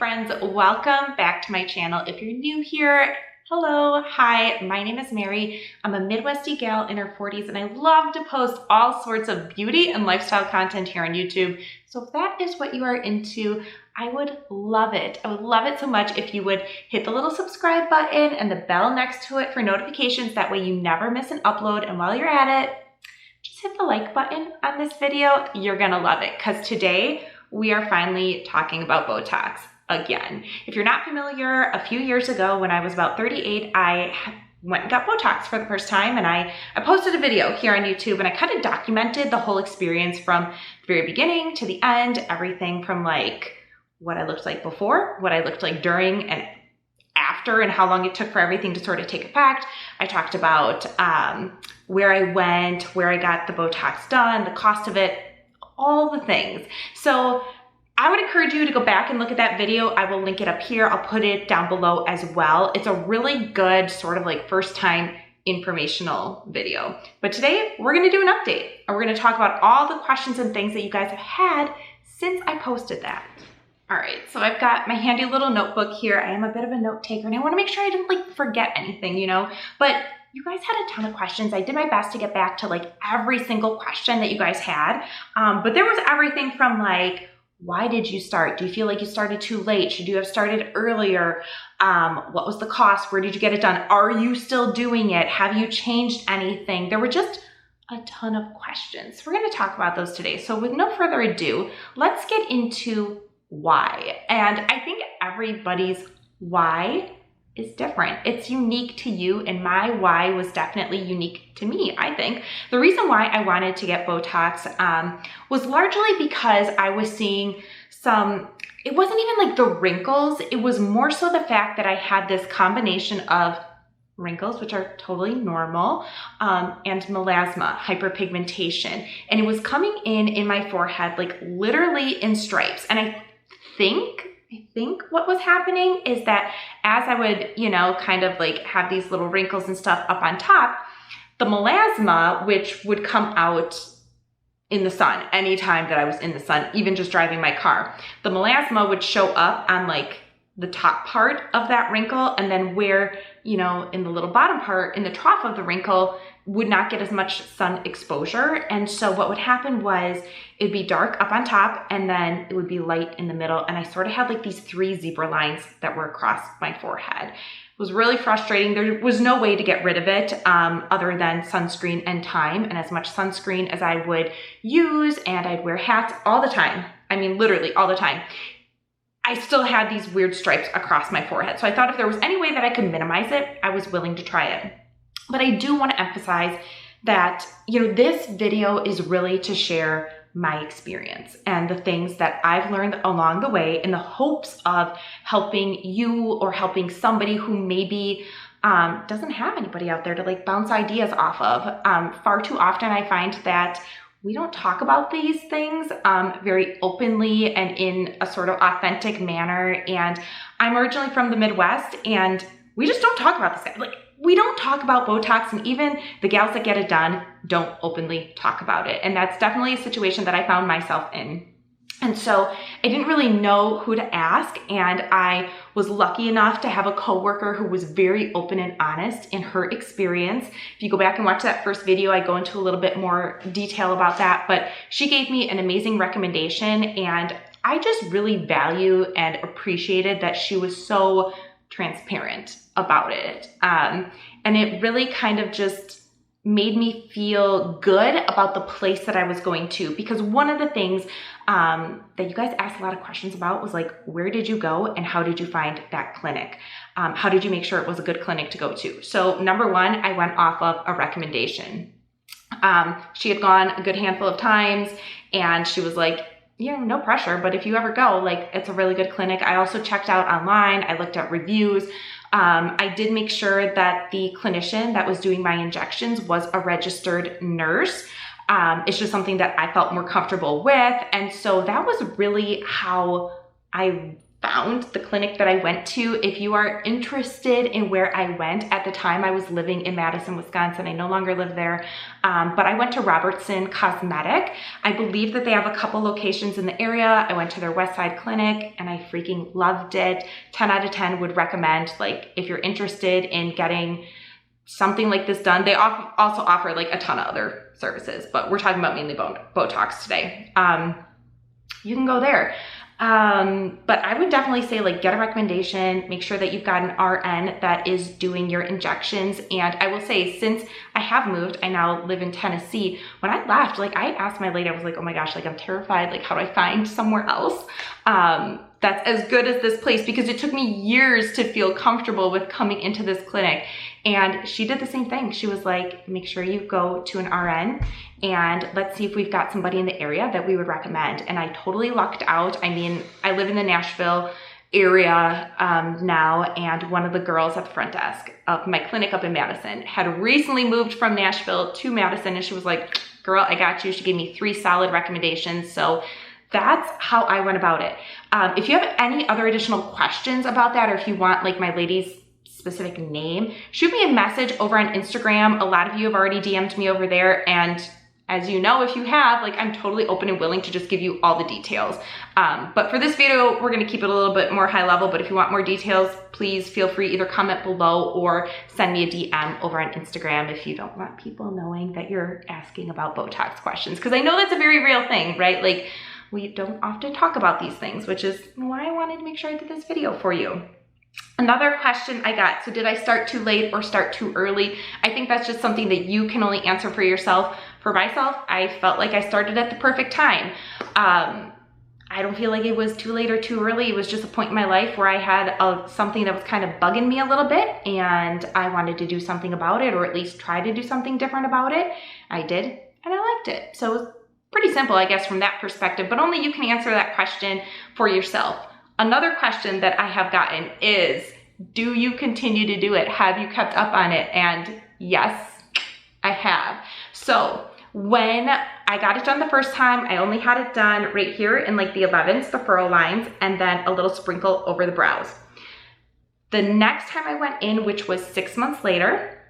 friends, welcome back to my channel. If you're new here, hello, hi, my name is Mary. I'm a Midwesty gal in her 40s and I love to post all sorts of beauty and lifestyle content here on YouTube. So if that is what you are into, I would love it. I would love it so much if you would hit the little subscribe button and the bell next to it for notifications. That way you never miss an upload. And while you're at it, just hit the like button on this video. You're gonna love it because today we are finally talking about Botox again. If you're not familiar, a few years ago when I was about 38, I went and got Botox for the first time, and I posted a video here on YouTube, and I kind of documented the whole experience from the very beginning to the end, everything from like what I looked like before, what I looked like during and after, and how long it took for everything to sort of take effect. I talked about where I went, where I got the Botox done, the cost of it, all the things. So I would encourage you to go back and look at that video. I will link it up here. I'll put it down below as well. It's a really good sort of like first time informational video. But today we're gonna do an update and we're gonna talk about all the questions and things that you guys have had since I posted that. All right, so I've got my handy little notebook here. I am a bit of a note taker and I wanna make sure I didn't like forget anything, you know, but you guys had a ton of questions. I did my best to get back to like every single question that you guys had. But there was everything from like, why did you start? Do you feel like you started too late? Should you have started earlier? What was the cost? Where did you get it done? Are you still doing it? Have you changed anything? There were just a ton of questions. We're gonna talk about those today. So with no further ado, let's get into why. And I think everybody's why is different. It's unique to you, and my why was definitely unique to me, I think. The reason why I wanted to get Botox was largely because I was seeing some, it wasn't even like the wrinkles, it was more so the fact that I had this combination of wrinkles, which are totally normal, and melasma, hyperpigmentation. And it was coming in my forehead, like literally in stripes. And I think what was happening is that as I would, you know, kind of like have these little wrinkles and stuff up on top, the melasma, which would come out in the sun anytime that I was in the sun, even just driving my car, the melasma would show up on like the top part of that wrinkle, and then where, you know, in the little bottom part, in the trough of the wrinkle, would not get as much sun exposure. And so what would happen was it'd be dark up on top and then it would be light in the middle. And I sort of had like these three zebra lines that were across my forehead. It was really frustrating. There was no way to get rid of it other than sunscreen and time. And as much sunscreen as I would use, and I'd wear hats all the time. I mean, literally all the time. I still had these weird stripes across my forehead. So I thought if there was any way that I could minimize it, I was willing to try it. But I do want to emphasize that, you know, this video is really to share my experience and the things that I've learned along the way in the hopes of helping you or helping somebody who maybe doesn't have anybody out there to like bounce ideas off of. Far too often I find that we don't talk about these things very openly and in a sort of authentic manner. And I'm originally from the Midwest, and we just don't talk about this. Like, we don't talk about Botox, and even the gals that get it done don't openly talk about it. And that's definitely a situation that I found myself in. And so I didn't really know who to ask, and I was lucky enough to have a coworker who was very open and honest in her experience. If you go back and watch that first video, I go into a little bit more detail about that, but she gave me an amazing recommendation, and I just really value and appreciated that she was so transparent about it. And it really kind of just made me feel good about the place that I was going to, because one of the things that you guys asked a lot of questions about was like, where did you go and how did you find that clinic? How did you make sure it was a good clinic to go to? So number one, I went off of a recommendation. She had gone a good handful of times and she was like, you know, no pressure, but if you ever go, like, it's a really good clinic. I also checked out online. I looked at reviews. I did make sure that the clinician that was doing my injections was a registered nurse. It's just something that I felt more comfortable with. And so that was really how I found the clinic that I went to. If you are interested in where I went, at the time I was living in Madison, Wisconsin. I no longer live there, but I went to Robertson Cosmetic. I believe that they have a couple locations in the area. I went to their West Side clinic and I freaking loved it. 10 out of 10 would recommend, like, if you're interested in getting something like this done. They also offer like a ton of other services, but we're talking about mainly Botox today. You can go there. But I would definitely say, like, get a recommendation, make sure that you've got an RN that is doing your injections. And I will say, since I have moved, I now live in Tennessee. When I left, like, I asked my lady, I was like, oh my gosh, like, I'm terrified. Like, how do I find somewhere else that's as good as this place? Because it took me years to feel comfortable with coming into this clinic. And she did the same thing. She was like, make sure you go to an RN and let's see if we've got somebody in the area that we would recommend. And I totally lucked out. I mean, I live in the Nashville area now, and one of the girls at the front desk of my clinic up in Madison had recently moved from Nashville to Madison, and she was like, girl, I got you. She gave me 3 solid recommendations. So that's how I went about it. If you have any other additional questions about that, or if you want, like, my lady's specific name, shoot me a message over on Instagram. A lot of you have already DM'd me over there, and as you know, if you have, like, I'm totally open and willing to just give you all the details. But for this video, we're gonna keep it a little bit more high level, but if you want more details, please feel free, either comment below or send me a DM over on Instagram if you don't want people knowing that you're asking about Botox questions, because I know that's a very real thing, right? Like, we don't often talk about these things, which is why I wanted to make sure I did this video for you. Another question I got, so did I start too late or start too early? I think that's just something that you can only answer for yourself. For myself, I felt like I started at the perfect time. I don't feel like it was too late or too early. It was just a point in my life where I had something that was kind of bugging me a little bit, and I wanted to do something about it, or at least try to do something different about it. I did, and I liked it. So it was pretty simple, I guess, from that perspective, but only you can answer that question for yourself. Another question that I have gotten is, do you continue to do it? Have you kept up on it? And yes, I have. So when I got it done the first time, I only had it done right here in like the 11s, the furrow lines, and then a little sprinkle over the brows. The next time I went in, which was 6 months later,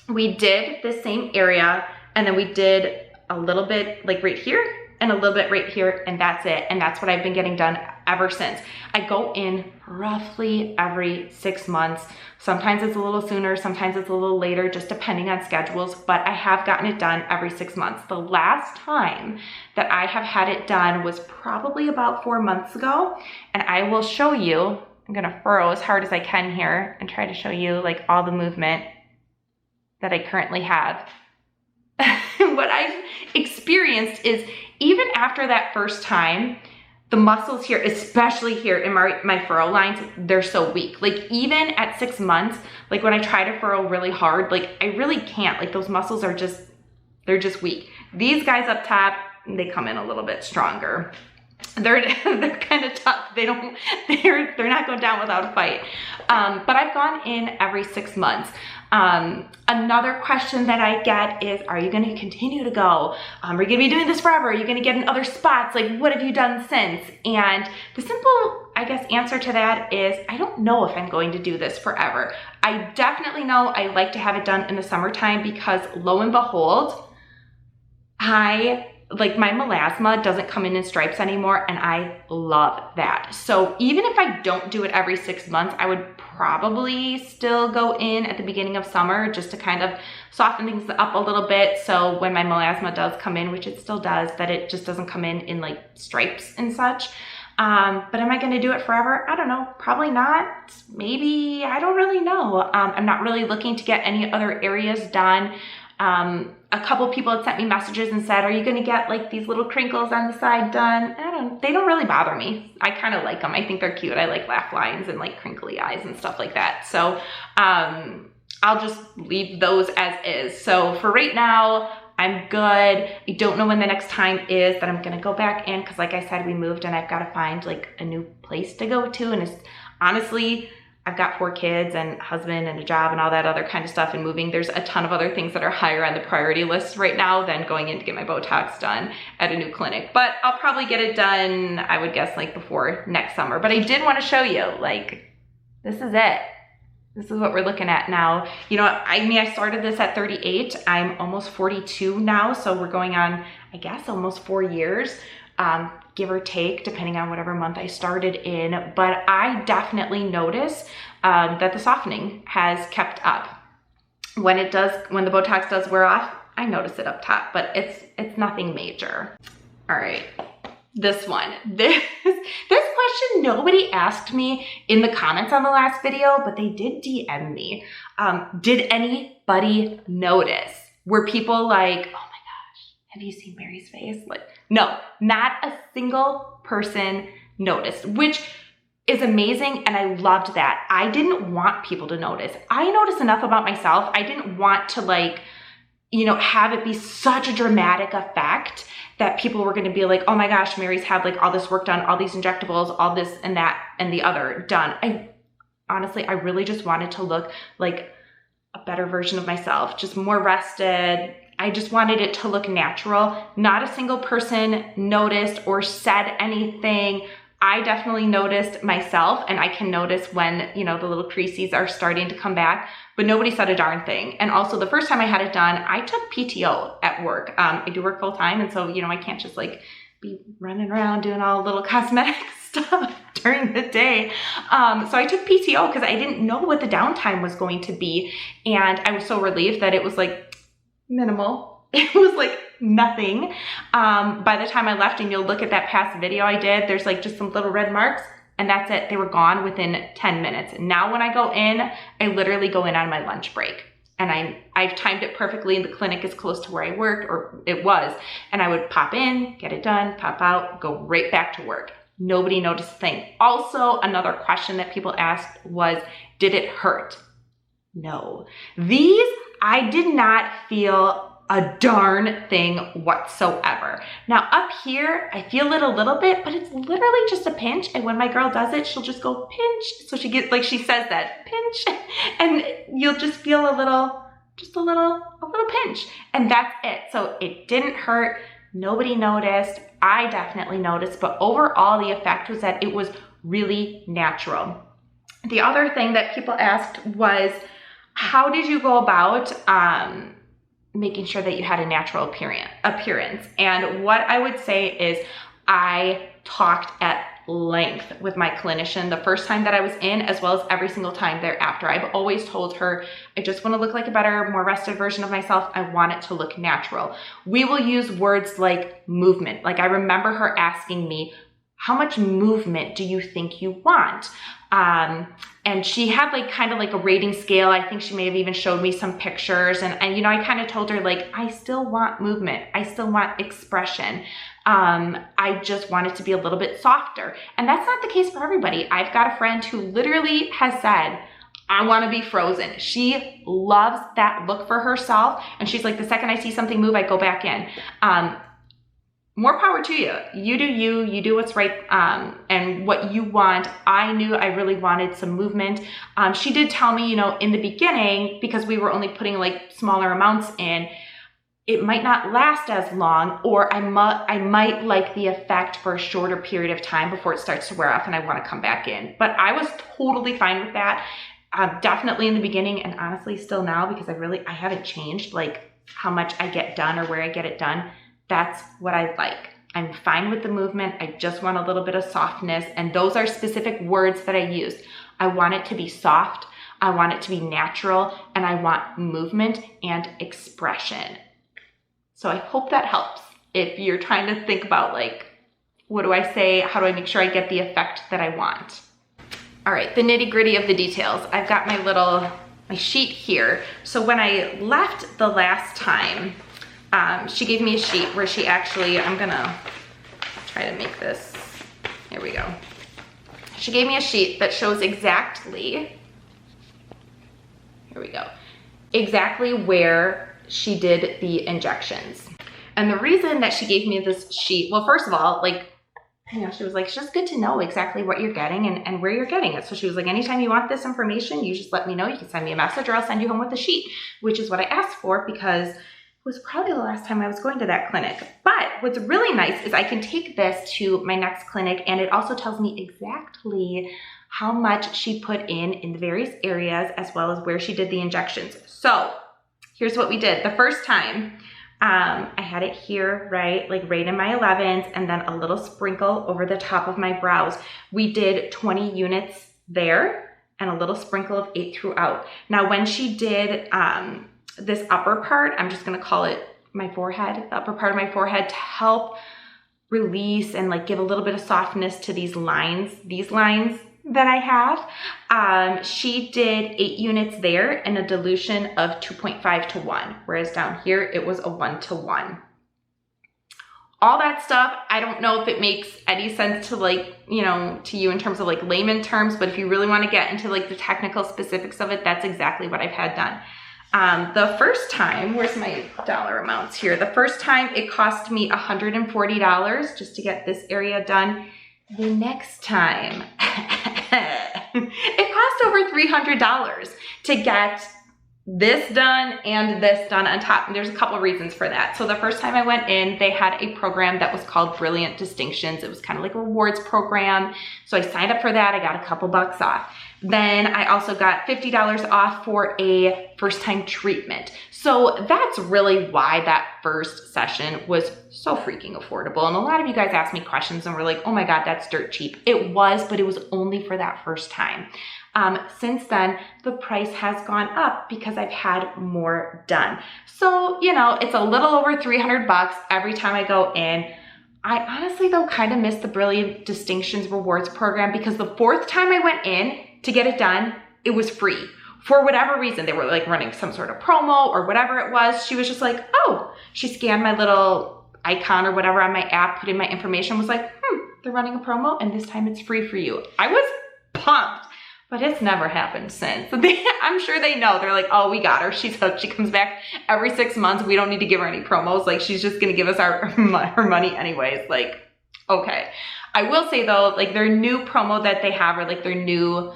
we did the same area, and then we did a little bit like right here and a little bit right here, and that's it. And that's what I've been getting done ever since. I go in roughly every 6 months. Sometimes it's a little sooner, sometimes it's a little later, just depending on schedules, but I have gotten it done every 6 months. The last time that I have had it done was probably about 4 months ago, and I will show you. I'm gonna furrow as hard as I can here and try to show you like all the movement that I currently have. What I've experienced is, even after that first time, the muscles here, especially here in my furrow lines, they're so weak. Like, even at 6 months, like when I try to furrow really hard, like I really can't. Like, those muscles are just, they're just weak. These guys up top, they come in a little bit stronger. They're kind of tough. They're not going down without a fight. But I've gone in every 6 months. Another question that I get is, are you going to continue to go? Are you going to be doing this forever? Are you going to get in other spots? Like, what have you done since? And the simple, I guess, answer to that is, I don't know if I'm going to do this forever. I definitely know I like to have it done in the summertime, because lo and behold, like, my melasma doesn't come in stripes anymore, and I love that. So even if I don't do it every 6 months, I would probably still go in at the beginning of summer just to kind of soften things up a little bit. So when my melasma does come in, which it still does, that it just doesn't come in like stripes and such. But am I going to do it forever? I don't know. Probably not. Maybe. I don't really know. I'm not really looking to get any other areas done. A couple people had sent me messages and said, are you going to get like these little crinkles on the side done? They don't really bother me. I kind of like them. I think they're cute. I like laugh lines and like crinkly eyes and stuff like that. So, I'll just leave those as is. So for right now, I'm good. I don't know when the next time is that I'm going to go back in, because like I said, we moved and I've got to find like a new place to go to. And it's honestly, I've got 4 kids and husband and a job and all that other kind of stuff and moving. There's a ton of other things that are higher on the priority list right now than going in to get my Botox done at a new clinic. But I'll probably get it done, I would guess, like before next summer. But I did want to show you, like, this is it. This is what we're looking at now. You know, I mean, I started this at 38. I'm almost 42 now. So we're going on, I guess, almost 4 years. Give or take, depending on whatever month I started in. But I definitely notice that the softening has kept up. When the Botox does wear off, I notice it up top, but it's nothing major. All right, this one. This question nobody asked me in the comments on the last video, but they did DM me. Did anybody notice? Were people like, oh, have you seen Mary's face? Like, no, not a single person noticed, which is amazing. And I loved that. I didn't want people to notice. I noticed enough about myself. I didn't want to, like, you know, have it be such a dramatic effect that people were going to be like, oh my gosh, Mary's had like all this work done, all these injectables, all this and that and the other done. Honestly, I really just wanted to look like a better version of myself, just more rested. I just wanted it to look natural. Not a single person noticed or said anything. I definitely noticed myself, and I can notice when, you know, the little creases are starting to come back, but nobody said a darn thing. And also the first time I had it done, I took PTO at work. I do work full time. And so, you know, I can't just like be running around doing all little cosmetic stuff during the day. So I took PTO because I didn't know what the downtime was going to be. And I was so relieved that it was like minimal. It was like nothing. By the time I left, and you'll look at that past video I did, there's like just some little red marks, and that's it. They were gone within 10 minutes. Now when I go in, I literally go in on my lunch break, and I've timed it perfectly. The clinic is close to where I worked, or it was, and I would pop in, get it done, pop out, go right back to work. Nobody noticed a thing. Also, another question that people asked was, did it hurt? No. These, I did not feel a darn thing whatsoever. Now up here, I feel it a little bit, but it's literally just a pinch. And when my girl does it, she'll just go pinch. So she gets, like she says that, pinch, and you'll just feel a little pinch, and that's it. So it didn't hurt. Nobody noticed. I definitely noticed, but overall the effect was that it was really natural. The other thing that people asked was, how did you go about making sure that you had a natural appearance? And what I would say is I talked at length with my clinician the first time that I was in, as well as every single time thereafter. I've always told her, I just want to look like a better, more rested version of myself. I want it to look natural. We will use words like movement. Like I remember her asking me, how much movement do you think you want? And she had like kind of like a rating scale. I think she may have even showed me some pictures, and you know, I kind of told her like, I still want movement. I still want expression. I just want it to be a little bit softer. And that's not the case for everybody. I've got a friend who literally has said, I want to be frozen. She loves that look for herself. And she's like, the second I see something move, I go back in. More power to you. You do you, you do what's right, and what you want. I knew I really wanted some movement. She did tell me, you know, in the beginning, because we were only putting like smaller amounts in, it might not last as long, or I might like the effect for a shorter period of time before it starts to wear off and I want to come back in. But I was totally fine with that. Definitely in the beginning, and honestly still now, because I haven't changed like how much I get done or where I get it done. That's what I like. I'm fine with the movement. I just want a little bit of softness. And those are specific words that I used. I want it to be soft. I want it to be natural. And I want movement and expression. So I hope that helps. If you're trying to think about like, what do I say? How do I make sure I get the effect that I want? All right, the nitty gritty of the details. I've got my sheet here. So when I left the last time, she gave me a sheet where she actually, I'm gonna try to make this, here we go. She gave me a sheet that shows exactly, here we go, exactly where she did the injections. And the reason that she gave me this sheet, well, first of all, like, you know, she was like, it's just good to know exactly what you're getting and where you're getting it. So she was like, anytime you want this information, you just let me know. You can send me a message or I'll send you home with a sheet, which is what I asked for because it was probably the last time I was going to that clinic. But what's really nice is I can take this to my next clinic and it also tells me exactly how much she put in the various areas as well as where she did the injections. So here's what we did. The first time, I had it here, right in my 11s and then a little sprinkle over the top of my brows. We did 20 units there and a little sprinkle of 8 throughout. Now, when she did this upper part, I'm just gonna call it my forehead, the upper part of my forehead to help release and like give a little bit of softness to these lines that I have. She did 8 units there and a dilution of 2.5 to 1, whereas down here it was a 1 to 1. All that stuff, I don't know if it makes any sense to like, you know, to you in terms of like layman terms, but if you really want to get into like the technical specifics of it, that's exactly what I've had done. The first time, where's my dollar amounts here? The first time it cost me $140 just to get this area done. The next time, it cost over $300 to get this done and this done on top. And there's a couple of reasons for that. So the first time I went in, they had a program that was called Brilliant Distinctions. It was kind of like a rewards program. So I signed up for that. I got a couple bucks off. Then I also got $50 off for a first time treatment. So that's really why that first session was so freaking affordable. And a lot of you guys asked me questions and were like, oh my God, that's dirt cheap. It was, but it was only for that first time. Since then, the price has gone up because I've had more done. So, you know, it's a little over $300 every time I go in. I honestly, though, kind of miss the Brilliant Distinctions Rewards program because the fourth time I went in to get it done, it was free. For whatever reason, they were like running some sort of promo or whatever it was. She was just like, oh, she scanned my little icon or whatever on my app, put in my information, was like, they're running a promo and this time it's free for you. I was pumped. But it's never happened since. I'm sure they know. They're like, oh, we got her. She's hooked. She comes back every 6 months. We don't need to give her any promos. Like, she's just going to give us her money anyways. Like, okay. I will say, though, like, their new promo that they have, or like their new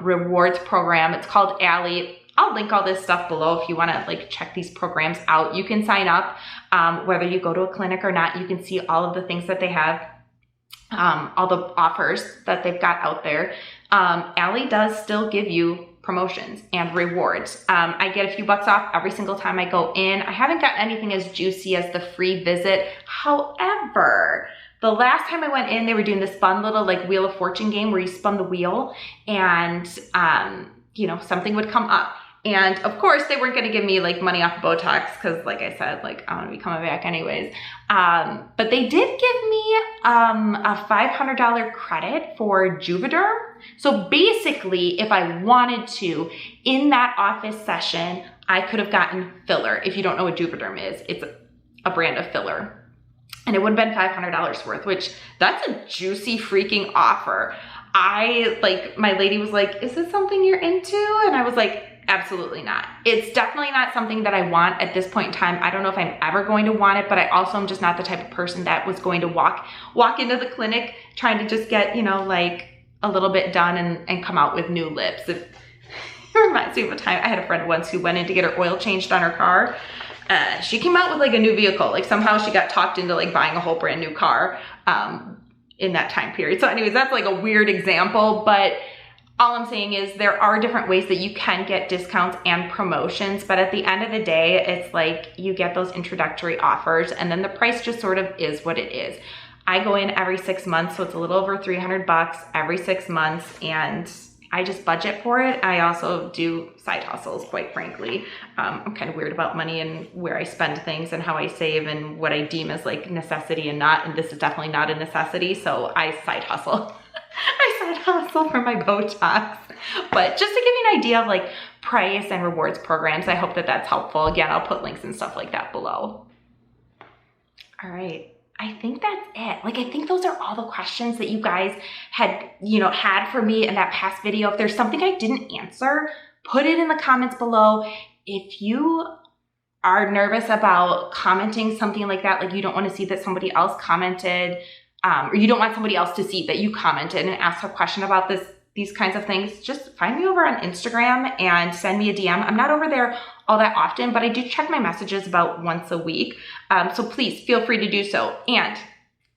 rewards program, it's called Alley. I'll link all this stuff below if you want to like check these programs out. You can sign up whether you go to a clinic or not. You can see all of the things that they have, all the offers that they've got out there. Alley does still give you promotions and rewards. I get a few bucks off every single time I go in. I haven't got anything as juicy as the free visit. However, the last time I went in, they were doing this fun little like Wheel of Fortune game where you spun the wheel and, you know, something would come up. And of course they weren't going to give me like money off Botox because like I said, like I'm going to be coming back anyways. But they did give me a $500 credit for Juvederm. So basically if I wanted to, in that office session, I could have gotten filler. If you don't know what Juvederm is, it's a brand of filler. And it would have been $500 worth, which that's a juicy freaking offer. My lady was like, is this something you're into? And I was like, absolutely not. It's definitely not something that I want at this point in time. I don't know if I'm ever going to want it, but I also am just not the type of person that was going to walk into the clinic trying to just get, you know, like a little bit done and come out with new lips. It reminds me of a time I had a friend once who went in to get her oil changed on her car. She came out with like a new vehicle. Like somehow she got talked into like buying a whole brand new car in that time period. So anyways, that's like a weird example, but all I'm saying is there are different ways that you can get discounts and promotions, but at the end of the day, it's like you get those introductory offers and then the price just sort of is what it is. I go in every 6 months, so it's a little over $300 every 6 months, and I just budget for it. I also do side hustles, quite frankly. I'm kind of weird about money and where I spend things and how I save and what I deem as like necessity and not, and this is definitely not a necessity, so I side hustle. I side hustle for my Botox. But just to give you an idea of like price and rewards programs, I hope that that's helpful. Again, I'll put links and stuff like that below. All right. I think that's it. Like, I think those are all the questions that you guys had, you know, had for me in that past video. If there's something I didn't answer, put it in the comments below. If you are nervous about commenting something like that, like you don't want to see that somebody else commented, or you don't want somebody else to see that you commented and asked a question about these kinds of things, just find me over on Instagram and send me a DM. I'm not over there all that often, but I do check my messages about once a week. So please feel free to do so. And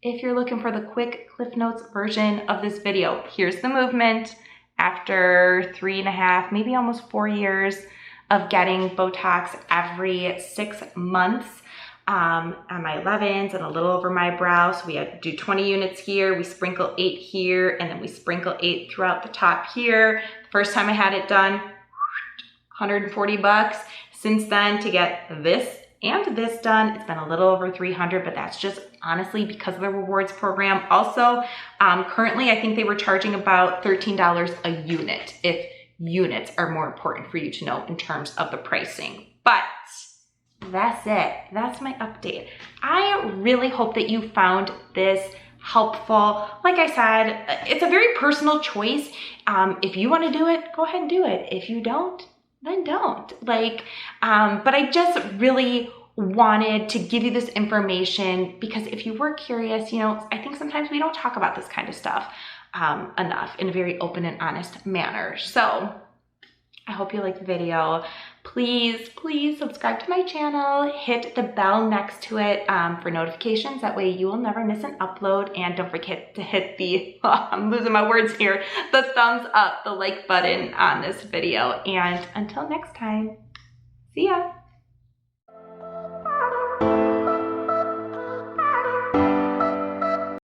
if you're looking for the quick Cliff Notes version of this video, here's the movement after 3.5, maybe almost 4 years of getting Botox every 6 months on my 11s and a little over my brow. So we had to do 20 units here, we sprinkle 8 here, and then we sprinkle 8 throughout the top here. The first time I had it done, $140. Since then, to get this and this done, it's been a little over $300, but that's just honestly because of the rewards program. Also, currently I think they were charging about $13 a unit, if units are more important for you to know in terms of the pricing. But that's it. That's my update. I really hope that you found this helpful. Like I said, it's a very personal choice. If you want to do it, go ahead and do it. If you don't, then don't. But I just really wanted to give you this information because if you were curious, you know, I think sometimes we don't talk about this kind of stuff enough in a very open and honest manner. So I hope you liked the video. Please, please subscribe to my channel, hit the bell next to it for notifications. That way you will never miss an upload. And don't forget to hit the, I'm losing my words here, the thumbs up, the like button on this video. And until next time, see ya.